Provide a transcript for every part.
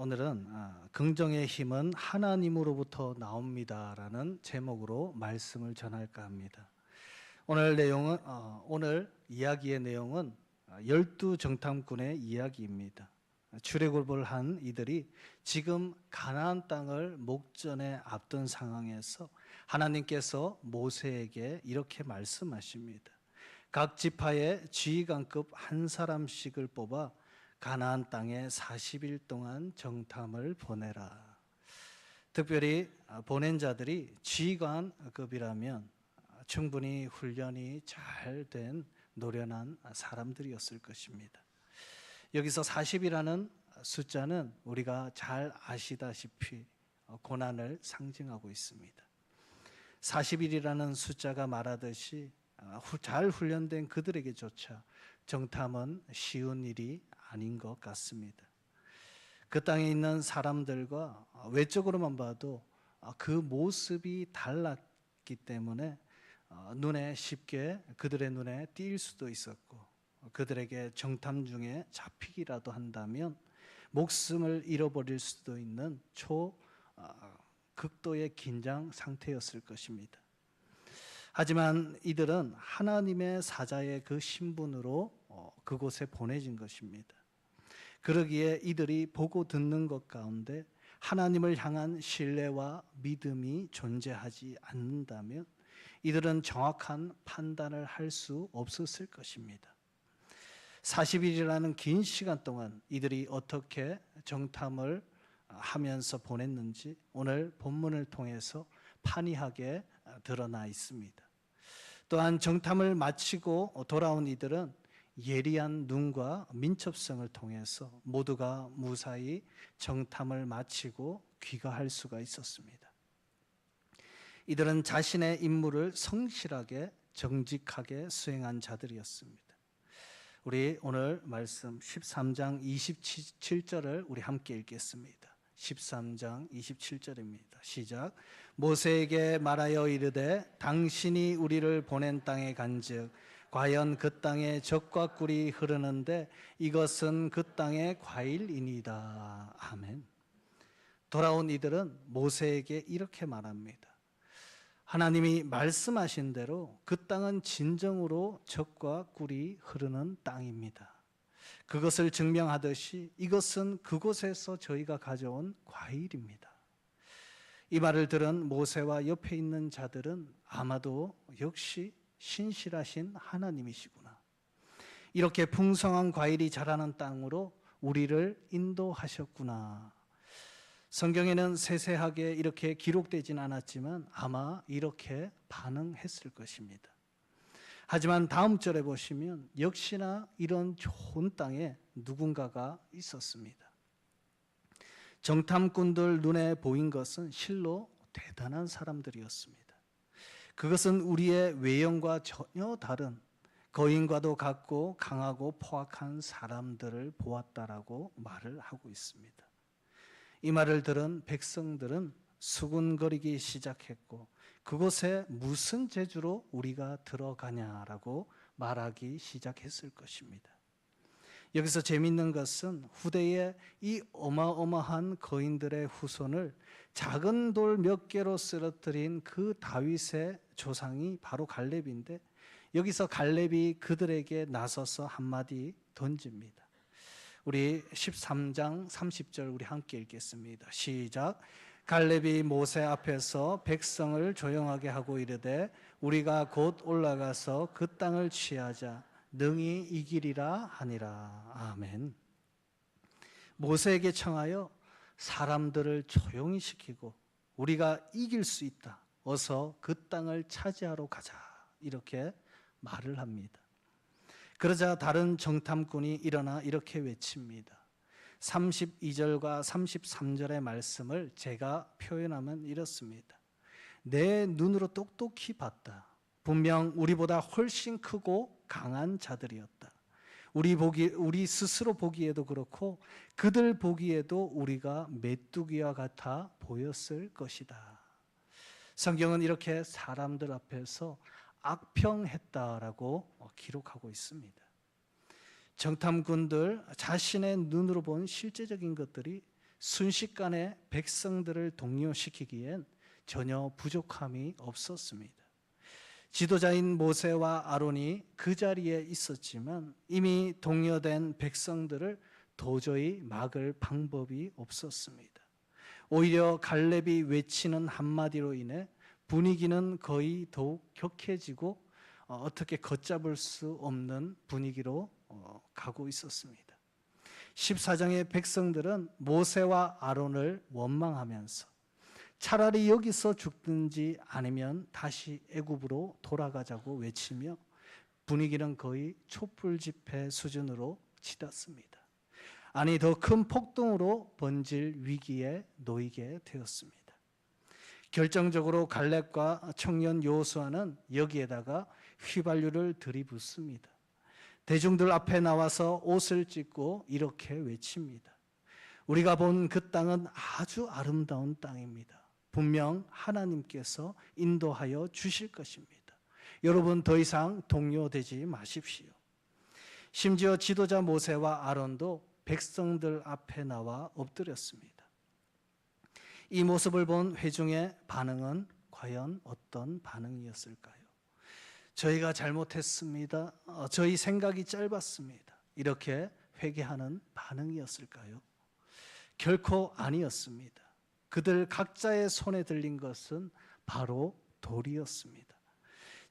오늘은 긍정의 힘은 하나님으로부터 나옵니다라는 제목으로 말씀을 전할까 합니다. 오늘 이야기의 내용은 12정탐꾼의 이야기입니다. 출애굽을 한 이들이 지금 가나안 땅을 목전에 앞둔 상황에서 하나님께서 모세에게 이렇게 말씀하십니다. 각 지파의 지휘관급 한 사람씩을 뽑아 가나안 땅에 40일 동안 정탐을 보내라. 특별히 보낸 자들이 지휘관급이라면 충분히 훈련이 잘 된 노련한 사람들이었을 것입니다. 여기서 40이라는 숫자는 우리가 잘 아시다시피 고난을 상징하고 있습니다. 40일이라는 숫자가 말하듯이 잘 훈련된 그들에게조차 정탐은 쉬운 일이 아닌 것 같습니다. 그 땅에 있는 사람들과 외적으로만 봐도 그 모습이 달랐기 때문에 그들의 눈에 띌 수도 있었고, 그들에게 정탐 중에 잡히기라도 한다면 목숨을 잃어버릴 수도 있는 극도의 긴장 상태였을 것입니다. 하지만 이들은 하나님의 사자의 그 신분으로 그곳에 보내진 것입니다. 그러기에 이들이 보고 듣는 것 가운데 하나님을 향한 신뢰와 믿음이 존재하지 않는다면 이들은 정확한 판단을 할 수 없었을 것입니다. 40일이라는 긴 시간 동안 이들이 어떻게 정탐을 하면서 보냈는지 오늘 본문을 통해서 판이하게 드러나 있습니다. 또한 정탐을 마치고 돌아온 이들은 예리한 눈과 민첩성을 통해서 모두가 무사히 정탐을 마치고 귀가할 수가 있었습니다. 이들은 자신의 임무를 성실하게 정직하게 수행한 자들이었습니다. 우리 오늘 말씀 13장 27절을 우리 함께 읽겠습니다. 13장 27절입니다. 시작. 모세에게 말하여 이르되 당신이 우리를 보낸 땅에 간즉 과연 그 땅에 젖과 꿀이 흐르는데 이것은 그 땅의 과일이니이다. 아멘. 돌아온 이들은 모세에게 이렇게 말합니다. 하나님이 말씀하신 대로 그 땅은 진정으로 젖과 꿀이 흐르는 땅입니다. 그것을 증명하듯이 이것은 그곳에서 저희가 가져온 과일입니다. 이 말을 들은 모세와 옆에 있는 자들은 아마도 역시 신실하신 하나님이시구나. 이렇게 풍성한 과일이 자라는 땅으로 우리를 인도하셨구나. 성경에는 세세하게 이렇게 기록되진 않았지만 아마 이렇게 반응했을 것입니다. 하지만 다음 절에 보시면 역시나 이런 좋은 땅에 누군가가 있었습니다. 정탐꾼들 눈에 보인 것은 실로 대단한 사람들이었습니다. 그것은 우리의 외형과 전혀 다른 거인과도 같고 강하고 포악한 사람들을 보았다라고 말을 하고 있습니다. 이 말을 들은 백성들은 수군거리기 시작했고 그곳에 무슨 재주로 우리가 들어가냐라고 말하기 시작했을 것입니다. 여기서 재미있는 것은 후대에 이 어마어마한 거인들의 후손을 작은 돌 몇 개로 쓰러뜨린 그 다윗의 조상이 바로 갈렙인데 여기서 갈렙이 그들에게 나서서 한마디 던집니다. 우리 13장 30절 우리 함께 읽겠습니다. 시작. 갈렙이 모세 앞에서 백성을 조용하게 하고 이르되 우리가 곧 올라가서 그 땅을 취하자 능히 이기리라 하니라. 아멘. 모세에게 청하여 사람들을 조용히 시키고 우리가 이길 수 있다. 어서 그 땅을 차지하러 가자. 이렇게 말을 합니다. 그러자 다른 정탐꾼이 일어나 이렇게 외칩니다. 32절과 33절의 말씀을 제가 표현하면 이렇습니다. 내 눈으로 똑똑히 봤다. 분명 우리보다 훨씬 크고 강한 자들이었다. 우리 스스로 보기에도 그렇고 그들 보기에도 우리가 메뚜기와 같아 보였을 것이다. 성경은 이렇게 사람들 앞에서 악평했다라고 기록하고 있습니다. 정탐꾼들 자신의 눈으로 본 실제적인 것들이 순식간에 백성들을 동요시키기엔 전혀 부족함이 없었습니다. 지도자인 모세와 아론이 그 자리에 있었지만 이미 동요된 백성들을 도저히 막을 방법이 없었습니다. 오히려 갈렙이 외치는 한마디로 인해 분위기는 거의 더욱 격해지고 어떻게 걷잡을 수 없는 분위기로 가고 있었습니다. 14장의 백성들은 모세와 아론을 원망하면서 차라리 여기서 죽든지 아니면 다시 애굽으로 돌아가자고 외치며 분위기는 거의 촛불 집회 수준으로 치닫습니다. 아니, 더 큰 폭동으로 번질 위기에 놓이게 되었습니다. 결정적으로 갈렙과 청년 여호수아는 여기에다가 휘발유를 들이붓습니다. 대중들 앞에 나와서 옷을 찢고 이렇게 외칩니다. 우리가 본 그 땅은 아주 아름다운 땅입니다. 분명 하나님께서 인도하여 주실 것입니다. 여러분, 더 이상 동요되지 마십시오. 심지어 지도자 모세와 아론도 백성들 앞에 나와 엎드렸습니다. 이 모습을 본 회중의 반응은 과연 어떤 반응이었을까요? 저희가 잘못했습니다. 저희 생각이 짧았습니다. 이렇게 회개하는 반응이었을까요? 결코 아니었습니다. 그들 각자의 손에 들린 것은 바로 돌이었습니다.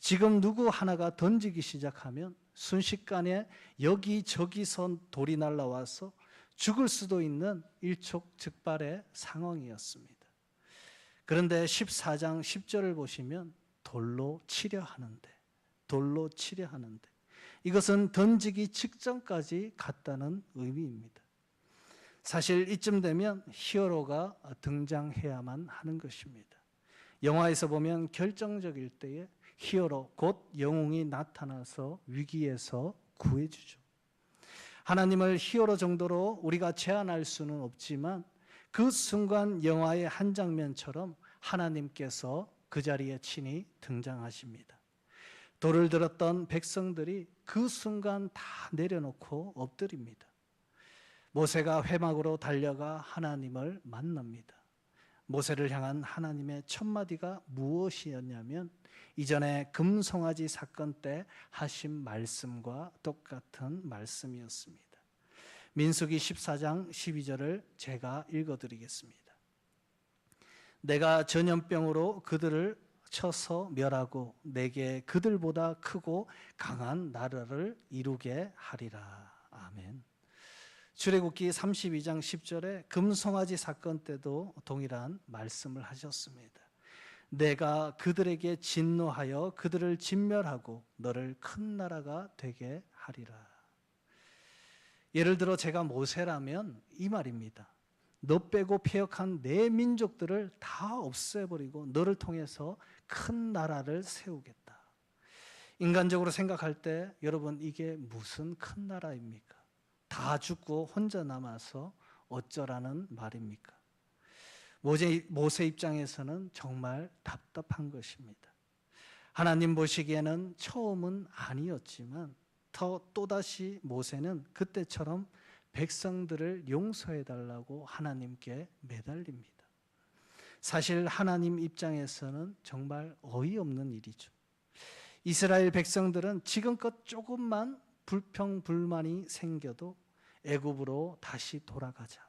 지금 누구 하나가 던지기 시작하면 순식간에 여기저기서 돌이 날라와서 죽을 수도 있는 일촉즉발의 상황이었습니다. 그런데 14장 10절을 보시면 돌로 치려 하는데 이것은 던지기 직전까지 갔다는 의미입니다. 사실 이쯤 되면 히어로가 등장해야만 하는 것입니다. 영화에서 보면 결정적일 때에 히어로, 곧 영웅이 나타나서 위기에서 구해주죠. 하나님을 히어로 정도로 우리가 제한할 수는 없지만 그 순간 영화의 한 장면처럼 하나님께서 그 자리에 친히 등장하십니다. 돌을 들었던 백성들이 그 순간 다 내려놓고 엎드립니다. 모세가 회막으로 달려가 하나님을 만납니다. 모세를 향한 하나님의 첫마디가 무엇이었냐면 이전에 금송아지 사건 때 하신 말씀과 똑같은 말씀이었습니다. 민수기 14장 12절을 제가 읽어드리겠습니다. 내가 전염병으로 그들을 쳐서 멸하고 내게 그들보다 크고 강한 나라를 이루게 하리라. 아멘. 출애굽기 32장 10절에 금송아지 사건 때도 동일한 말씀을 하셨습니다. 내가 그들에게 진노하여 그들을 진멸하고 너를 큰 나라가 되게 하리라. 예를 들어 제가 모세라면 이 말입니다. 너 빼고 패역한 내 민족들을 다 없애버리고 너를 통해서 큰 나라를 세우겠다. 인간적으로 생각할 때 여러분, 이게 무슨 큰 나라입니까? 다 죽고 혼자 남아서 어쩌라는 말입니까? 모세 입장에서는 정말 답답한 것입니다. 하나님 보시기에는 처음은 아니었지만 또다시 모세는 그때처럼 백성들을 용서해달라고 하나님께 매달립니다. 사실 하나님 입장에서는 정말 어이없는 일이죠. 이스라엘 백성들은 지금껏 조금만 불평불만이 생겨도 애굽으로 다시 돌아가자,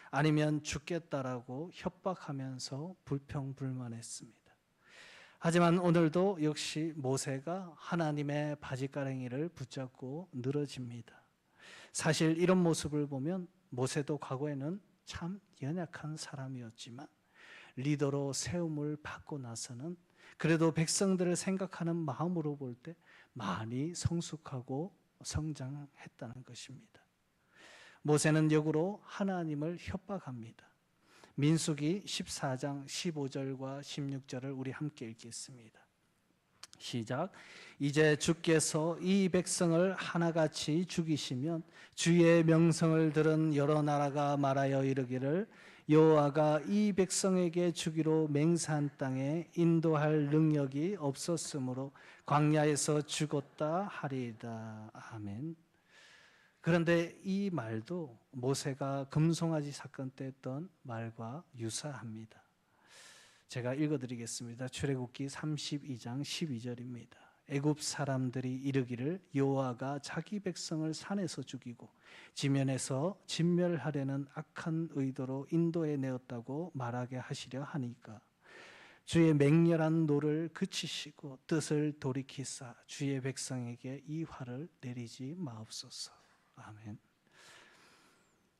아니면 죽겠다라고 협박하면서 불평불만했습니다. 하지만 오늘도 역시 모세가 하나님의 바지가랑이를 붙잡고 늘어집니다. 사실 이런 모습을 보면 모세도 과거에는 참 연약한 사람이었지만 리더로 세움을 받고 나서는 그래도 백성들을 생각하는 마음으로 볼 때 많이 성숙하고 성장했다는 것입니다. 모세는 역으로 하나님을 협박합니다. 민수기 14장 15절과 16절을 우리 함께 읽겠습니다. 시작. 이제 주께서 이 백성을 하나같이 죽이시면 주의 명성을 들은 여러 나라가 말하여 이르기를 여호와가 이 백성에게 주기로 맹세한 땅에 인도할 능력이 없었으므로 광야에서 죽었다 하리이다. 아멘. 그런데 이 말도 모세가 금송아지 사건 때 했던 말과 유사합니다. 제가 읽어드리겠습니다. 출애굽기 32장 12절입니다. 애굽 사람들이 이르기를 여호와가 자기 백성을 산에서 죽이고 지면에서 진멸하려는 악한 의도로 인도해 내었다고 말하게 하시려 하니까 주의 맹렬한 노를 그치시고 뜻을 돌이키사 주의 백성에게 이 화를 내리지 마옵소서. 아멘.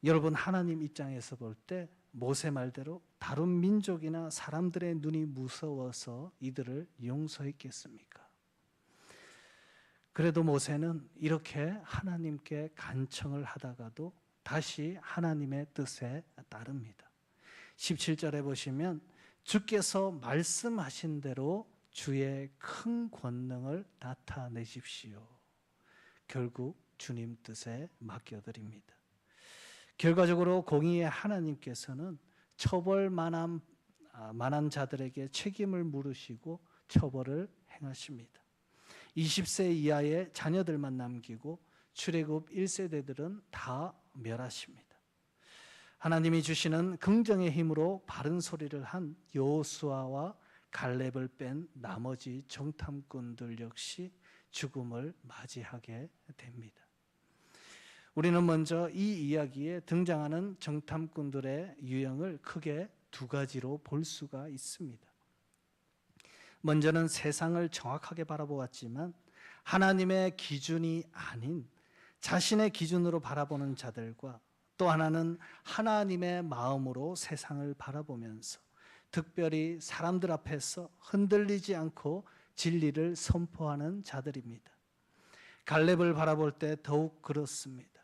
여러분, 하나님 입장에서 볼 때 모세 말대로 다른 민족이나 사람들의 눈이 무서워서 이들을 용서했겠습니까? 그래도 모세는 이렇게 하나님께 간청을 하다가도 다시 하나님의 뜻에 따릅니다. 17절에 보시면 주께서 말씀하신 대로 주의 큰 권능을 나타내십시오. 결국 주님 뜻에 맡겨드립니다. 결과적으로 공의의 하나님께서는 처벌만한 자들에게 책임을 물으시고 처벌을 행하십니다. 20세 이하의 자녀들만 남기고 출애굽 1세대들은 다 멸하십니다. 하나님이 주시는 긍정의 힘으로 바른 소리를 한 여호수아와 갈렙을 뺀 나머지 정탐꾼들 역시 죽음을 맞이하게 됩니다. 우리는 먼저 이 이야기에 등장하는 정탐꾼들의 유형을 크게 두 가지로 볼 수가 있습니다. 먼저는 세상을 정확하게 바라보았지만 하나님의 기준이 아닌 자신의 기준으로 바라보는 자들과, 또 하나는 하나님의 마음으로 세상을 바라보면서 특별히 사람들 앞에서 흔들리지 않고 진리를 선포하는 자들입니다. 갈렙을 바라볼 때 더욱 그렇습니다.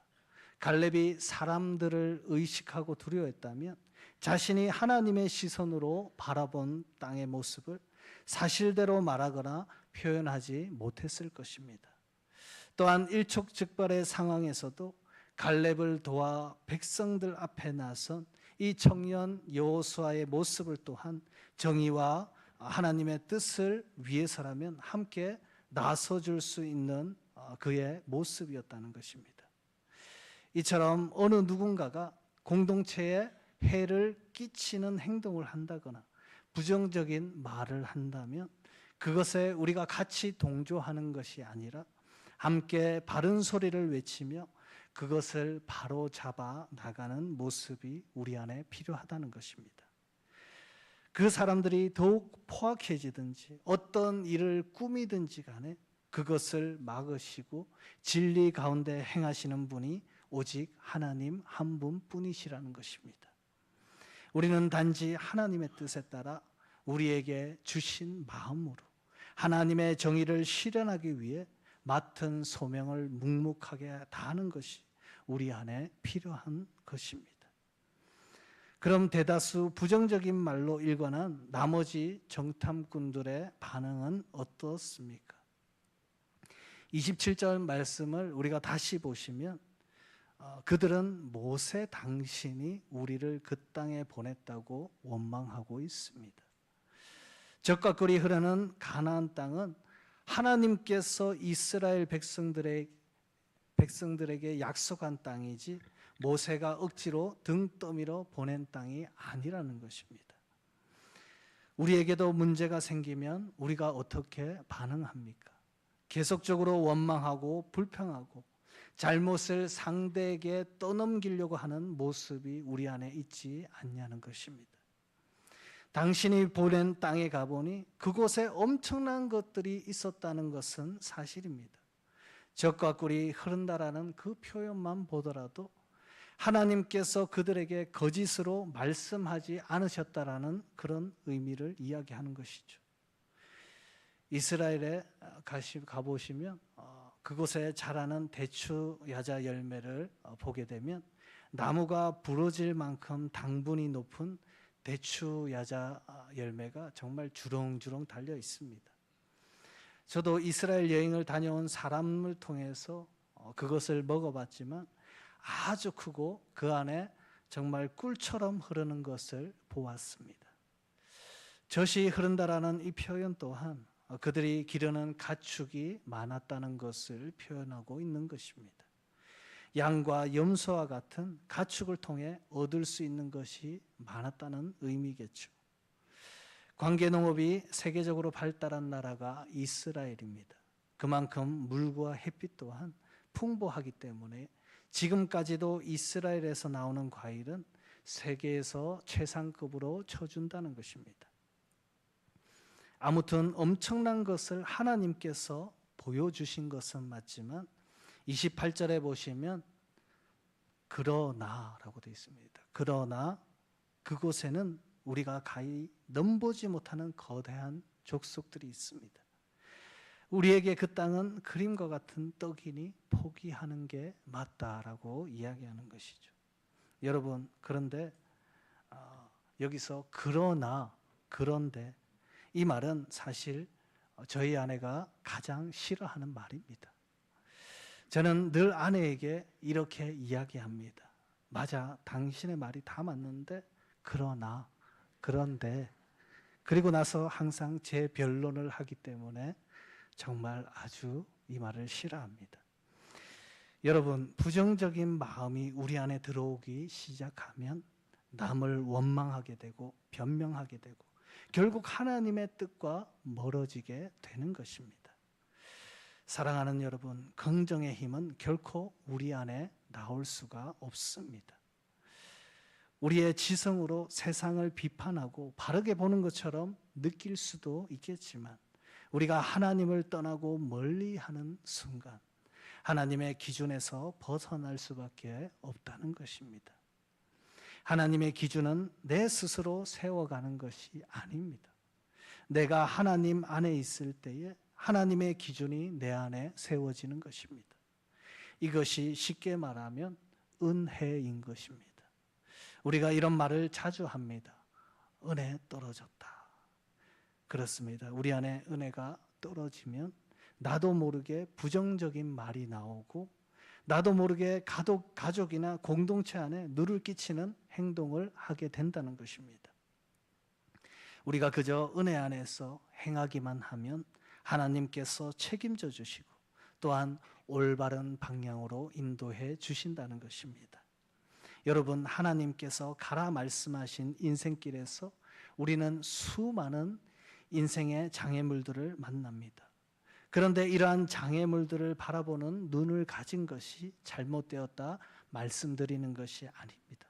갈렙이 사람들을 의식하고 두려워했다면 자신이 하나님의 시선으로 바라본 땅의 모습을 사실대로 말하거나 표현하지 못했을 것입니다. 또한 일촉즉발의 상황에서도 갈렙을 도와 백성들 앞에 나선 이 청년 여호수아의 모습을 또한 정의와 하나님의 뜻을 위해서라면 함께 나서줄 수 있는 그의 모습이었다는 것입니다. 이처럼 어느 누군가가 공동체에 해를 끼치는 행동을 한다거나 부정적인 말을 한다면 그것에 우리가 같이 동조하는 것이 아니라 함께 바른 소리를 외치며 그것을 바로잡아 나가는 모습이 우리 안에 필요하다는 것입니다. 그 사람들이 더욱 포악해지든지 어떤 일을 꾸미든지 간에 그것을 막으시고 진리 가운데 행하시는 분이 오직 하나님 한 분뿐이시라는 것입니다. 우리는 단지 하나님의 뜻에 따라 우리에게 주신 마음으로 하나님의 정의를 실현하기 위해 맡은 소명을 묵묵하게 다하는 것이 우리 안에 필요한 것입니다. 그럼 대다수 부정적인 말로 일관한 나머지 정탐꾼들의 반응은 어떻습니까? 27절 말씀을 우리가 다시 보시면 그들은 모세 당신이 우리를 그 땅에 보냈다고 원망하고 있습니다. 적과 꿀이 흐르는 가나안 땅은 하나님께서 이스라엘 백성들에게 약속한 땅이지 모세가 억지로 등 떠밀어 보낸 땅이 아니라는 것입니다. 우리에게도 문제가 생기면 우리가 어떻게 반응합니까? 계속적으로 원망하고 불평하고 잘못을 상대에게 떠넘기려고 하는 모습이 우리 안에 있지 않냐는 것입니다. 당신이 보낸 땅에 가보니 그곳에 엄청난 것들이 있었다는 것은 사실입니다. 적과 꿀이 흐른다라는 그 표현만 보더라도 하나님께서 그들에게 거짓으로 말씀하지 않으셨다라는 그런 의미를 이야기하는 것이죠. 이스라엘에 가보시면 그곳에 자라는 대추 야자 열매를 보게 되면 나무가 부러질 만큼 당분이 높은 대추 야자 열매가 정말 주렁주렁 달려 있습니다. 저도 이스라엘 여행을 다녀온 사람을 통해서 그것을 먹어봤지만 아주 크고 그 안에 정말 꿀처럼 흐르는 것을 보았습니다. 젖이 흐른다라는 이 표현 또한 그들이 기르는 가축이 많았다는 것을 표현하고 있는 것입니다. 양과 염소와 같은 가축을 통해 얻을 수 있는 것이 많았다는 의미겠죠. 관계농업이 세계적으로 발달한 나라가 이스라엘입니다. 그만큼 물과 햇빛 또한 풍부하기 때문에 지금까지도 이스라엘에서 나오는 과일은 세계에서 최상급으로 쳐준다는 것입니다. 아무튼 엄청난 것을 하나님께서 보여주신 것은 맞지만 28절에 보시면 그러나라고 되어 있습니다. 그러나 그곳에는 우리가 가히 넘보지 못하는 거대한 족속들이 있습니다. 우리에게 그 땅은 그림과 같은 떡이니 포기하는 게 맞다라고 이야기하는 것이죠. 여러분, 그런데 여기서 그러나, 그런데 이 말은 사실 저희 아내가 가장 싫어하는 말입니다. 저는 늘 아내에게 이렇게 이야기합니다. 맞아, 당신의 말이 다 맞는데 그러나, 그런데, 그리고 나서 항상 제 변론을 하기 때문에 정말 아주 이 말을 싫어합니다. 여러분, 부정적인 마음이 우리 안에 들어오기 시작하면 남을 원망하게 되고 변명하게 되고 결국 하나님의 뜻과 멀어지게 되는 것입니다. 사랑하는 여러분, 긍정의 힘은 결코 우리 안에 나올 수가 없습니다. 우리의 지성으로 세상을 비판하고 바르게 보는 것처럼 느낄 수도 있겠지만 우리가 하나님을 떠나고 멀리하는 순간 하나님의 기준에서 벗어날 수밖에 없다는 것입니다. 하나님의 기준은 내 스스로 세워가는 것이 아닙니다. 내가 하나님 안에 있을 때에 하나님의 기준이 내 안에 세워지는 것입니다. 이것이 쉽게 말하면 은혜인 것입니다. 우리가 이런 말을 자주 합니다. 은혜 떨어졌다. 그렇습니다. 우리 안에 은혜가 떨어지면 나도 모르게 부정적인 말이 나오고 나도 모르게 가족이나 공동체 안에 누를 끼치는 행동을 하게 된다는 것입니다. 우리가 그저 은혜 안에서 행하기만 하면 하나님께서 책임져 주시고 또한 올바른 방향으로 인도해 주신다는 것입니다. 여러분, 하나님께서 가라 말씀하신 인생길에서 우리는 수많은 인생의 장애물들을 만납니다. 그런데 이러한 장애물들을 바라보는 눈을 가진 것이 잘못되었다 말씀드리는 것이 아닙니다.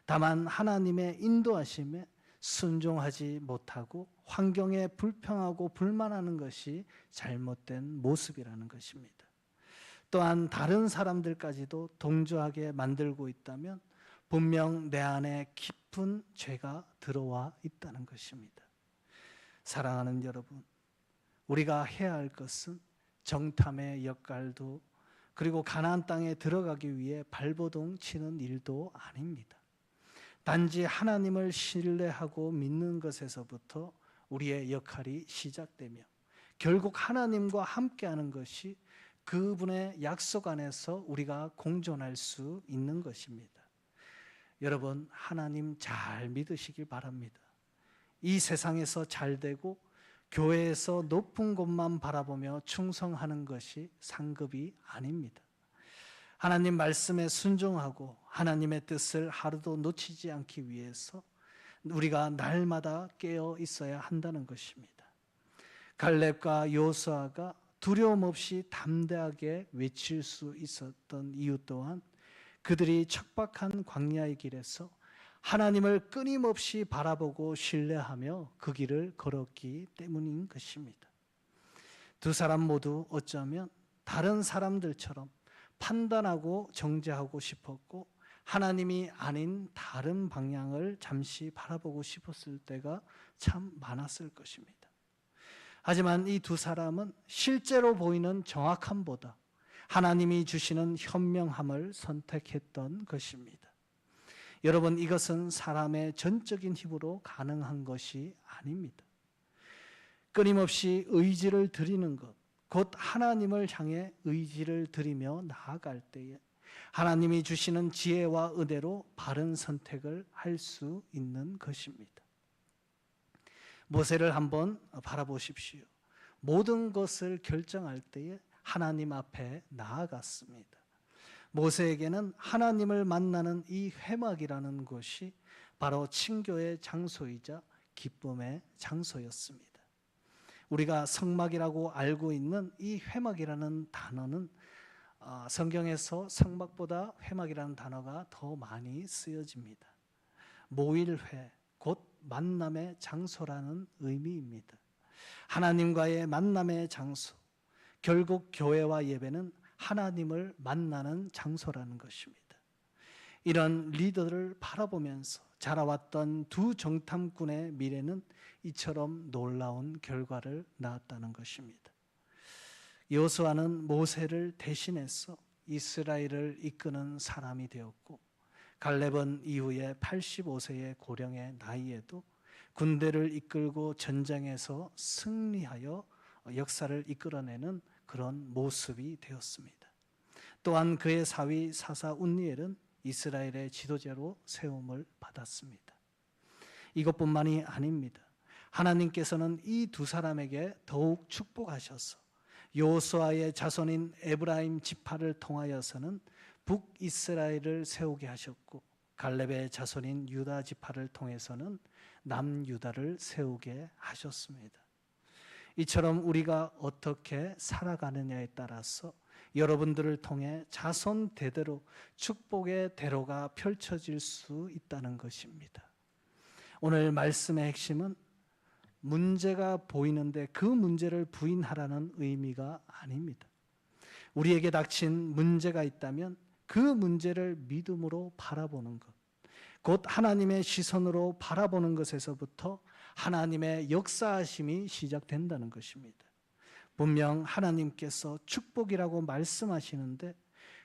다만 하나님의 인도하심에 순종하지 못하고 환경에 불평하고 불만하는 것이 잘못된 모습이라는 것입니다. 또한 다른 사람들까지도 동조하게 만들고 있다면 분명 내 안에 깊은 죄가 들어와 있다는 것입니다. 사랑하는 여러분, 우리가 해야 할 것은 정탐의 역할도 그리고 가나안 땅에 들어가기 위해 발버둥 치는 일도 아닙니다. 단지 하나님을 신뢰하고 믿는 것에서부터 우리의 역할이 시작되며 결국 하나님과 함께하는 것이 그분의 약속 안에서 우리가 공존할 수 있는 것입니다. 여러분, 하나님 잘 믿으시길 바랍니다. 이 세상에서 잘 되고 교회에서 높은 곳만 바라보며 충성하는 것이 상급이 아닙니다. 하나님 말씀에 순종하고 하나님의 뜻을 하루도 놓치지 않기 위해서 우리가 날마다 깨어 있어야 한다는 것입니다. 갈렙과 여호수아가 두려움 없이 담대하게 외칠 수 있었던 이유 또한 그들이 척박한 광야의 길에서 하나님을 끊임없이 바라보고 신뢰하며 그 길을 걸었기 때문인 것입니다. 두 사람 모두 어쩌면 다른 사람들처럼 판단하고 정죄하고 싶었고 하나님이 아닌 다른 방향을 잠시 바라보고 싶었을 때가 참 많았을 것입니다. 하지만 이 두 사람은 실제로 보이는 정확함보다 하나님이 주시는 현명함을 선택했던 것입니다. 여러분, 이것은 사람의 전적인 힘으로 가능한 것이 아닙니다. 끊임없이 의지를 드리는 것, 곧 하나님을 향해 의지를 드리며 나아갈 때에 하나님이 주시는 지혜와 은혜로 바른 선택을 할 수 있는 것입니다. 모세를 한번 바라보십시오. 모든 것을 결정할 때에 하나님 앞에 나아갔습니다. 모세에게는 하나님을 만나는 이 회막이라는 곳이 바로 친교의 장소이자 기쁨의 장소였습니다. 우리가 성막이라고 알고 있는 이 회막이라는 단어는 성경에서 성막보다 회막이라는 단어가 더 많이 쓰여집니다. 모일회, 곧 만남의 장소라는 의미입니다. 하나님과의 만남의 장소, 결국 교회와 예배는 하나님을 만나는 장소라는 것입니다. 이런 리더를 바라보면서 자라왔던 두 정탐꾼의 미래는 이처럼 놀라운 결과를 낳았다는 것입니다. 여호수아는 모세를 대신해서 이스라엘을 이끄는 사람이 되었고, 갈렙은 이후에 85세의 고령의 나이에도 군대를 이끌고 전장에서 승리하여 역사를 이끌어내는 그런 모습이 되었습니다. 또한 그의 사위 사사 운니엘은 이스라엘의 지도자로 세움을 받았습니다. 이것뿐만이 아닙니다. 하나님께서는 이 두 사람에게 더욱 축복하셔서 여호수아의 자손인 에브라임 지파를 통하여서는 북이스라엘을 세우게 하셨고, 갈렙의 자손인 유다 지파를 통해서는 남유다를 세우게 하셨습니다. 이처럼 우리가 어떻게 살아가느냐에 따라서 여러분들을 통해 자손 대대로 축복의 대로가 펼쳐질 수 있다는 것입니다. 오늘 말씀의 핵심은 문제가 보이는데 그 문제를 부인하라는 의미가 아닙니다. 우리에게 닥친 문제가 있다면 그 문제를 믿음으로 바라보는 것, 곧 하나님의 시선으로 바라보는 것에서부터 하나님의 역사하심이 시작된다는 것입니다. 분명 하나님께서 축복이라고 말씀하시는데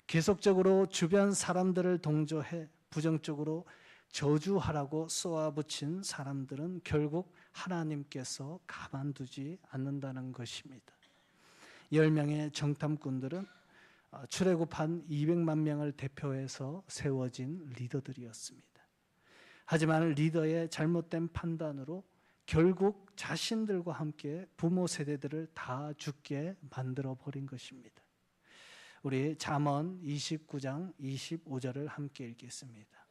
계속적으로 주변 사람들을 동조해 부정적으로 저주하라고 쏘아붙인 사람들은 결국 하나님께서 가만두지 않는다는 것입니다. 10명의 정탐꾼들은 출애굽한 200만 명을 대표해서 세워진 리더들이었습니다. 하지만 리더의 잘못된 판단으로 결국 자신들과 함께 부모 세대들을 다 죽게 만들어 버린 것입니다. 우리 잠언 29장 25절을 함께 읽겠습니다.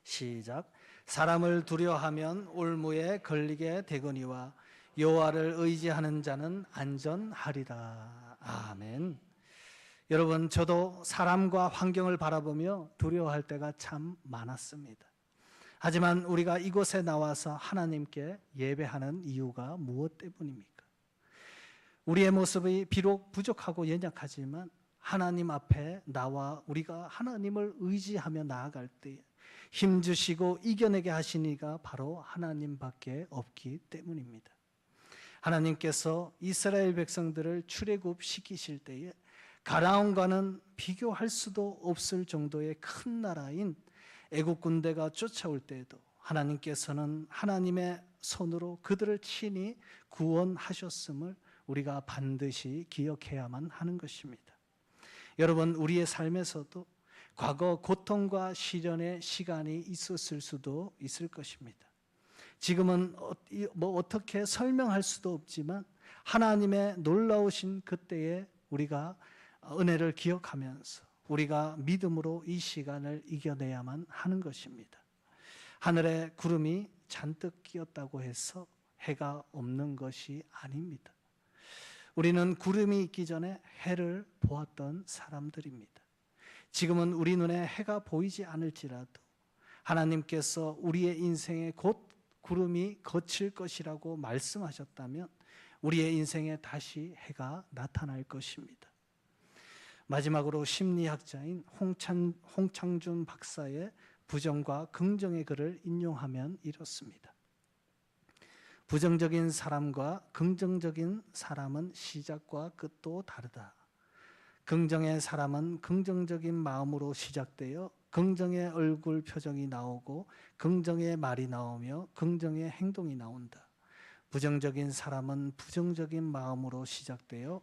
시작. 사람을 두려워하면 올무에 걸리게 되거니와 여호와를 의지하는 자는 안전하리라. 아멘. 여러분, 저도 사람과 환경을 바라보며 두려워할 때가 참 많았습니다. 하지만 우리가 이곳에 나와서 하나님께 예배하는 이유가 무엇 때문입니까? 우리의 모습이 비록 부족하고 연약하지만 하나님 앞에 나와 우리가 하나님을 의지하며 나아갈 때 힘주시고 이겨내게 하신 이가 바로 하나님밖에 없기 때문입니다. 하나님께서 이스라엘 백성들을 출애굽시키실 때에 가나안과는 비교할 수도 없을 정도의 큰 나라인 애국 군대가 쫓아올 때에도 하나님께서는 하나님의 손으로 그들을 친히 구원하셨음을 우리가 반드시 기억해야만 하는 것입니다. 여러분, 우리의 삶에서도 과거 고통과 시련의 시간이 있었을 수도 있을 것입니다. 지금은 어떻게 설명할 수도 없지만 하나님의 놀라우신 그때에 우리가 은혜를 기억하면서 우리가 믿음으로 이 시간을 이겨내야만 하는 것입니다. 하늘에 구름이 잔뜩 끼었다고 해서 해가 없는 것이 아닙니다. 우리는 구름이 있기 전에 해를 보았던 사람들입니다. 지금은 우리 눈에 해가 보이지 않을지라도 하나님께서 우리의 인생에 곧 구름이 거칠 것이라고 말씀하셨다면 우리의 인생에 다시 해가 나타날 것입니다. 마지막으로 심리학자인 홍창준 박사의 부정과 긍정의 글을 인용하면 이렇습니다. 부정적인 사람과 긍정적인 사람은 시작과 끝도 다르다. 긍정의 사람은 긍정적인 마음으로 시작되어 긍정의 얼굴 표정이 나오고 긍정의 말이 나오며 긍정의 행동이 나온다. 부정적인 사람은 부정적인 마음으로 시작되어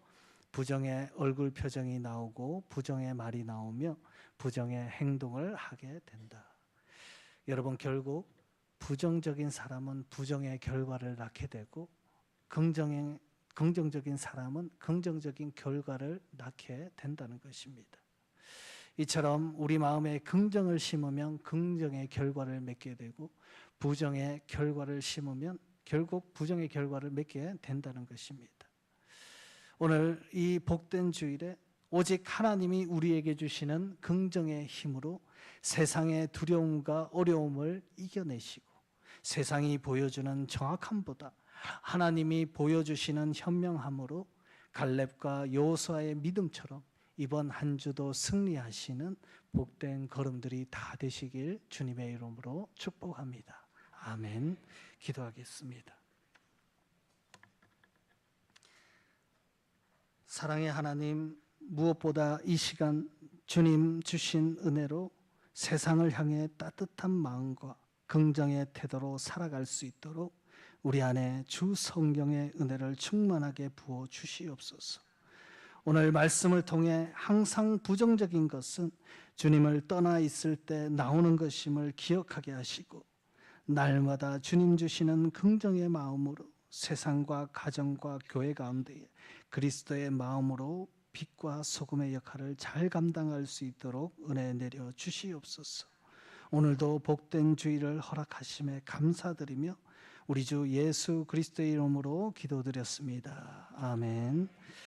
부정의 얼굴 표정이 나오고 부정의 말이 나오며 부정의 행동을 하게 된다. 여러분, 결국 부정적인 사람은 부정의 결과를 낳게 되고 긍정적인 사람은 긍정적인 결과를 낳게 된다는 것입니다. 이처럼 우리 마음에 긍정을 심으면 긍정의 결과를 맺게 되고 부정의 결과를 심으면 결국 부정의 결과를 맺게 된다는 것입니다. 오늘 이 복된 주일에 오직 하나님이 우리에게 주시는 긍정의 힘으로 세상의 두려움과 어려움을 이겨내시고 세상이 보여주는 정확함보다 하나님이 보여주시는 현명함으로 갈렙과 여호수아의 믿음처럼 이번 한 주도 승리하시는 복된 걸음들이 다 되시길 주님의 이름으로 축복합니다. 아멘. 기도하겠습니다. 사랑의 하나님, 무엇보다 이 시간 주님 주신 은혜로 세상을 향해 따뜻한 마음과 긍정의 태도로 살아갈 수 있도록 우리 안에 주 성령의 은혜를 충만하게 부어 주시옵소서. 오늘 말씀을 통해 항상 부정적인 것은 주님을 떠나 있을 때 나오는 것임을 기억하게 하시고 날마다 주님 주시는 긍정의 마음으로 세상과 가정과 교회 가운데에 그리스도의 마음으로 빛과 소금의 역할을 잘 감당할 수 있도록 은혜 내려 주시옵소서. 오늘도 복된 주일을 허락하심에 감사드리며 우리 주 예수 그리스도의 이름으로 기도드렸습니다. 아멘.